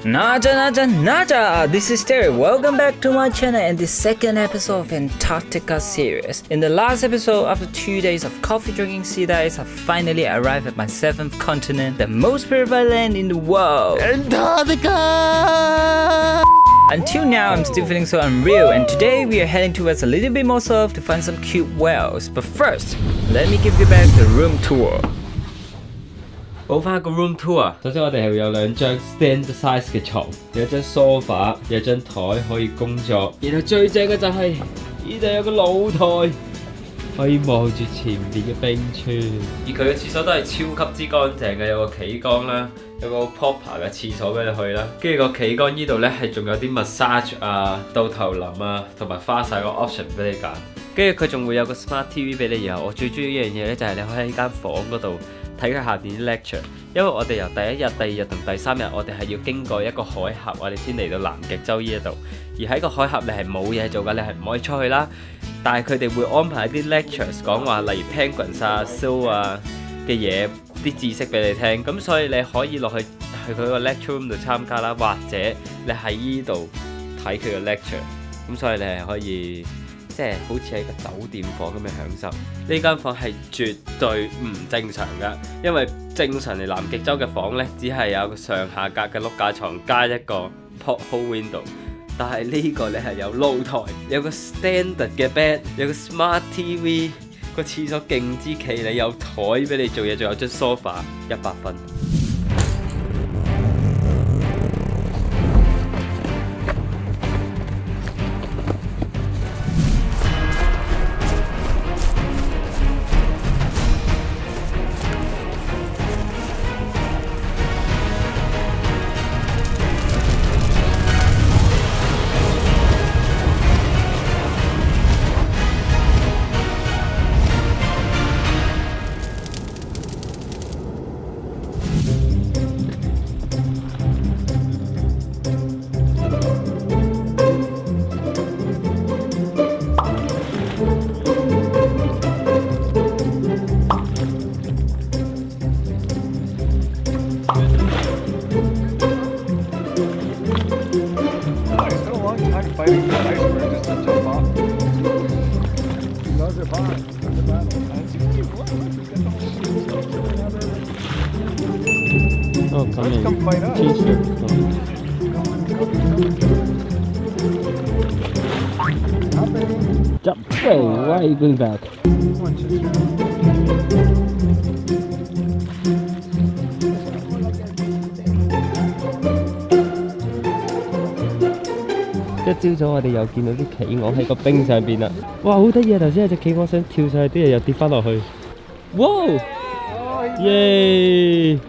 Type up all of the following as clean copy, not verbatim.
Naja! This is Terry. Welcome back to my channel and the second episode of Antarctica series. In the last episode, after 2 days of coffee drinking sea days, I finally arrived at my 7th continent, the most beautiful land in the world, Antarctica! Until now, I'm still feeling so unreal, and today we are heading towards a little bit more south to find some cute whales. But first, let me give you back the room tour. 補翻個 room tour。首先我哋係會有2張 stand size 嘅床，有張 sofa， 有張台可以工作。然後最正嘅就係呢度有個露台，可以望住前面嘅冰川。而佢嘅廁所都係超級之乾淨嘅，有個企缸啦，有個 proper 嘅廁所俾你去啦。跟住個企缸呢度咧係仲有啲 massage 啊、到頭淋啊，同埋花灑個 option 俾你揀。跟住佢仲會有個 smart TV 俾你。然後我最中意一樣嘢咧就係你可以喺間房嗰度睇佢下邊啲 lecture， 因為我哋由第1日、第2日同第3日，我哋係要經過一個海峽，我哋先嚟到南極洲呢一度。而喺個海峽你係冇嘢做㗎，你係唔可以出去啦。但係佢哋會安排一啲 lectures 講話，例如 penguins 啊、seal 啊嘅嘢，啲知識俾你聽。咁所以你可以落去佢個 lecture room 度參加啦，或者你喺呢度睇佢嘅 lecture。咁所以你係可以。即係好似喺個酒店房咁嘅享受，呢間房係絕對唔正常㗎，因為正常嚟南極洲嘅房呢，只係有個上下格嘅碌架床加一個 porthole window， 但係呢個呢係有露台，有個 standard 嘅 bed， 有個 smart TV， 個廁所勁之企理，有台俾你做嘢，仲有張 sofa， 100分。Fighting the iceberg just to jump off. Those are fun. It's a battle. Oh, come Let's in. come fight us. T-shirt. Jump. Hey, why are you going back?一朝早我哋又見到啲企鵝喺個冰上邊啦，哇好得意啊！頭先有隻企鵝想跳上去，啲嘢又跌翻落去，哇！耶！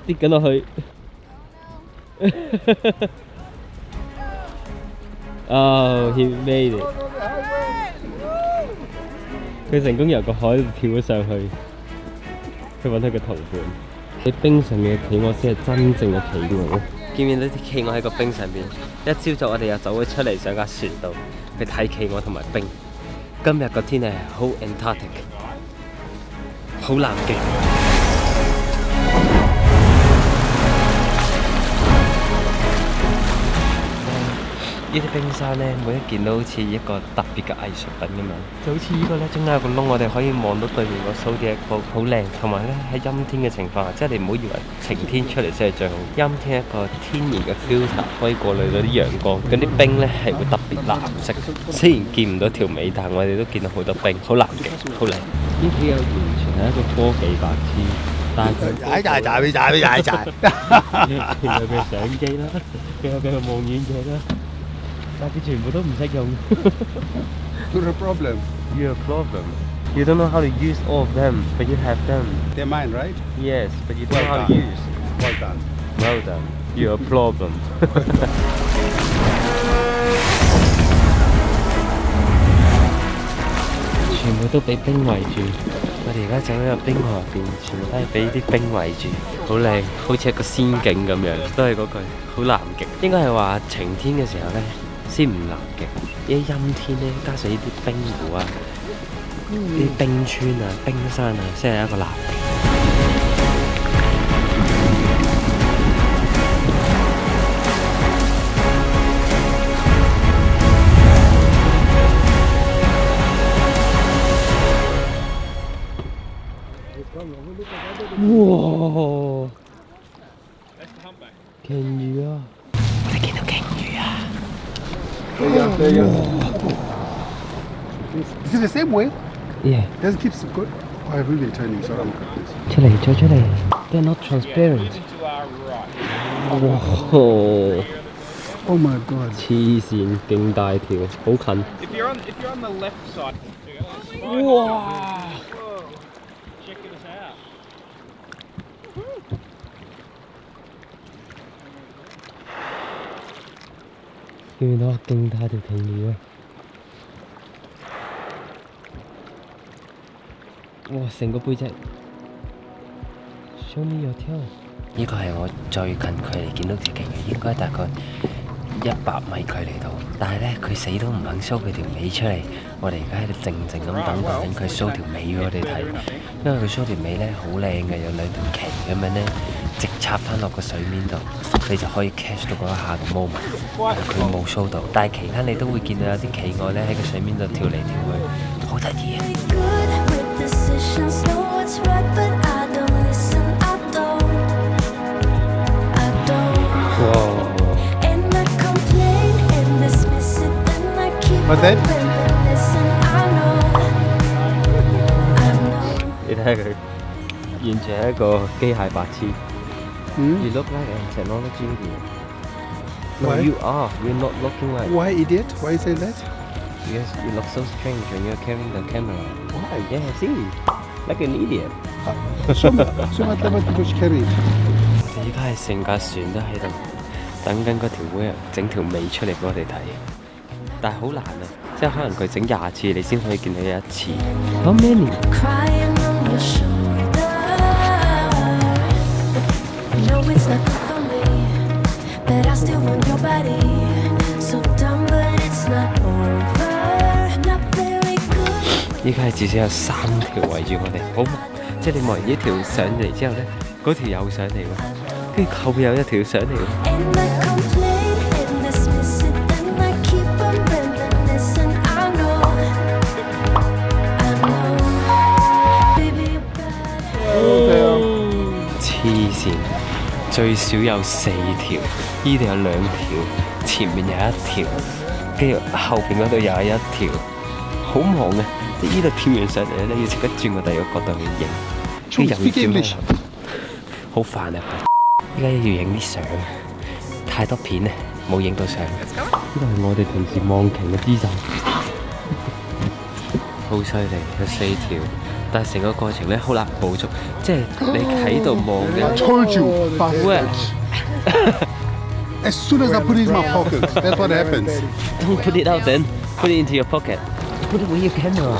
跌緊落去，哦 he made it， 佢成功由個海度跳咗上去，去揾佢嘅同伴。喺冰上面嘅企鵝先係真正嘅企鵝。見唔見到啲企鵝喺個冰上邊？一朝早我哋又走咗出嚟上架船度去睇企鵝同埋冰。今日個天氣係好 Antarctic， 好南極。呢啲冰山咧，每一件都好似一個特別嘅藝術品咁樣，就好似呢個咧，中間有個窿，我哋可以望到對面個 Zodiac Bolt，好靚。同埋咧喺陰天嘅情況下，即係你唔好以為晴天出嚟先係最好，陰天一個天然嘅 filter 可以過濾到啲陽光，嗰啲冰咧係會特別藍色。雖然見唔到條尾，但係我哋都見到好多冰，好南極，好靚。呢幾個完全係一個科技白痴，但係佢有佢相機啦，佢有佢嘅望遠鏡啦。但係佢全部都唔識用。What's the problem? You're a problem. You don't know how to use all of them, but you have them. They're mine, right? Yes, but you don't know how to use. Well done. Well done. You're a problem. 全部都俾冰圍住。我哋而家走咗入冰河入邊，全部都係俾啲冰圍住，好靚，好似一個仙境咁樣。都係嗰句，好南極。應該係話晴天嘅時候咧，先唔南極。一陰天咧，加上呢啲冰湖啊，啲冰川啊、冰山啊，先係一個藍地。哇！鯨魚啊！我哋見到鯨魚啊！ There you go. There you go. Is it the same way? Yeah， Does it keep good? Oh, I'm really turning, so I'm confused. 出嚟，再出嚟。They're not transparent。哇！ Oh my god. 黐線，勁大條，好近。 If you're on the left side,哇！ check this out. 見到勁大條鯨魚啊！哇！成個背脊 ，show me your tail。呢個係我最近距離見到條鯨魚，應該大概100米距離度。但係咧，佢死都唔肯 show 佢條尾出嚟。我哋而家喺度靜靜咁等緊佢 show 條尾俾我哋睇，因為佢 show 條尾咧好靚嘅，有兩條鰭咁樣咧，直插翻落個水面度，你就可以 catch 到嗰一下嘅 moment。佢冇 show 到，但係期間你都會見到有啲企鵝咧喺個水面度跳嚟跳去，好得意啊！ Decisions know what's right, but I don't listen. I don't. And I complain and dismiss it, and I keep But then- listen. I know. 你睇下佢，完全係一個機械白痴。You look like a technology idiot. No, Why? you are. You're not looking like. Why idiot? Why you say that? Because you look so strange when you're carrying the camera. Why? Yeah, see, like an idiot. So much about people carry it. 而家係成架船都喺度等緊嗰條 whale 整條尾出嚟俾我哋睇，但係好難啊！即係可能佢整20次，你先可以見到有1次。How many? Crying on your shoulder. No, it's not good for me, but I still want your body. So dumb, but it's not over. Not very good. 依家係至少有3條圍住我哋，好忙。即係你望完呢條上嚟之後咧，嗰條又上嚟喎，跟住後邊有一條上嚟喎。And I complain and dismiss it, and I keep on reminiscing. I know, baby, you're bad. 黐線，最少有4條，呢度有2條，前面有1條，跟住後邊嗰度又有1條，好忙啊！即係呢度跳完上嚟咧，要即刻轉個第二個角度去影，跟住又要 Speak 轉 English. 好煩啊！依家要影啲相，太多片咧，冇影到相。呢個係我哋平時望鯨嘅姿勢，好犀利，有4條。但係成個過程咧好難捕捉，即係你喺度望 I 嘅。 told you, bastards. As soon as I put it in my pocket, that's what happens. Don't put it out then. Put it into your pocket. Put it with your camera.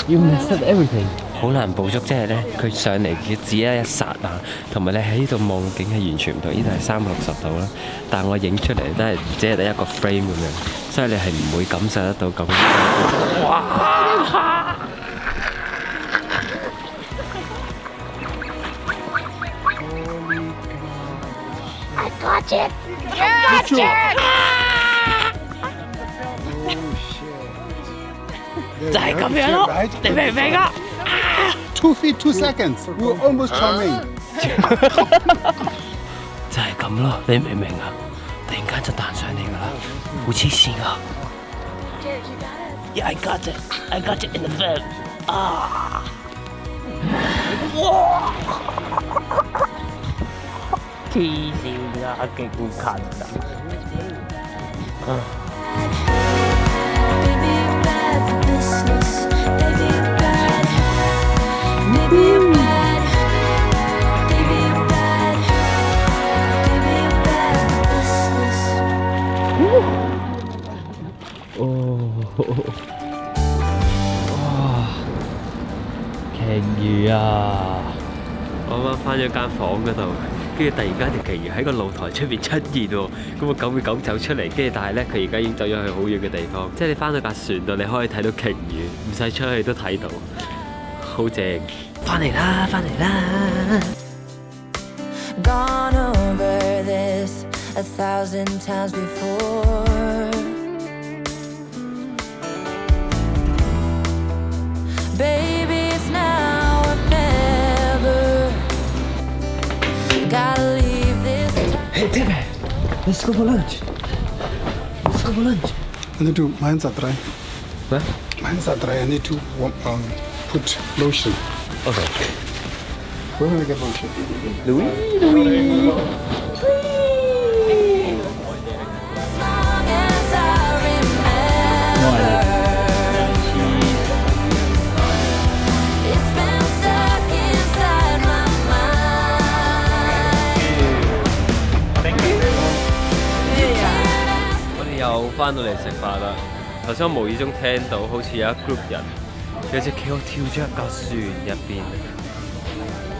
You messed up everything. 好難捕捉，即係咧佢上嚟嘅只係一剎那，同埋你喺呢度望景係完全唔同。呢度係360度啦，但係我影出嚟都係只係得一個 frame 咁樣，所以你係唔會感受得到咁。哇！ 就係咁樣咯，你明唔明啊？ 2 feet, 2 seconds. We were almost charming. 就係咁咯，你明唔明啊？突然間就彈上嚟㗎啦，好黐線啊！ Yeah, I got it. I got it in the film. 啊！哇！黐線啊，勁近啊！ Baby, you're bad for business. Baby, you're bad. Baby, you're bad. Baby, you're bad. Baby, you're bad for business. 哇！鯨魚啊！我啱啱翻咗間房嗰度，跟跟住突然間條鯨魚喺個露台出邊出現喎，咁個狗會走出嚟，跟住但係咧佢而家已經走咗去好遠嘅地方，即係你翻到架船度你可以睇到鯨魚，唔使出去都睇到，好正！翻嚟啦，翻嚟啦！ Gone over this 1,000 times before. Baby, it's now or never. Gotta leave this time. Hey Timmy, let's go for lunch. Let's go for lunch. I need to, my hands are dry. What? My hands are dry. I need to put lotion. Okay. Where can I get lotion? As long as I remember. It's been stuck inside my mind. Yeah. 我哋又翻到嚟食飯啦。頭先我無意中聽到好似有一 group 人有隻企鵝跳咗入架船入邊。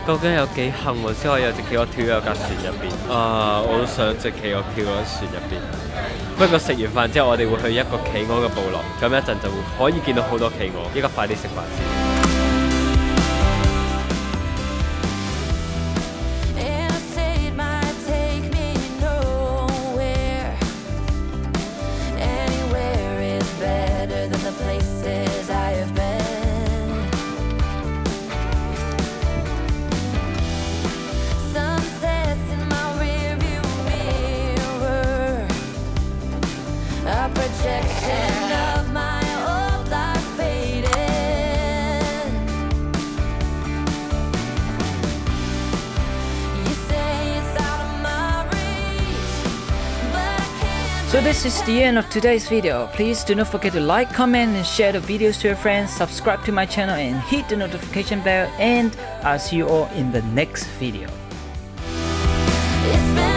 究竟有幾幸運先可以有隻企鵝跳入架船入邊？啊！我都想隻企鵝跳喺船入邊。不過食完飯之後，我哋會去一個企鵝嘅部落，咁一陣就會可以見到好多企鵝。依家快啲食飯先。 Interstate might take me nowhere. Anywhere is better than the places I have been. Sunsets in my rearview mirror, a projection of my old life faded. You say it's out of my reach, but I can't. So this is the end of today's video. Please do not forget to like, comment and share the videos to your friends, subscribe to my channel and hit the notification bell, and I'll see you all in the next video. It's been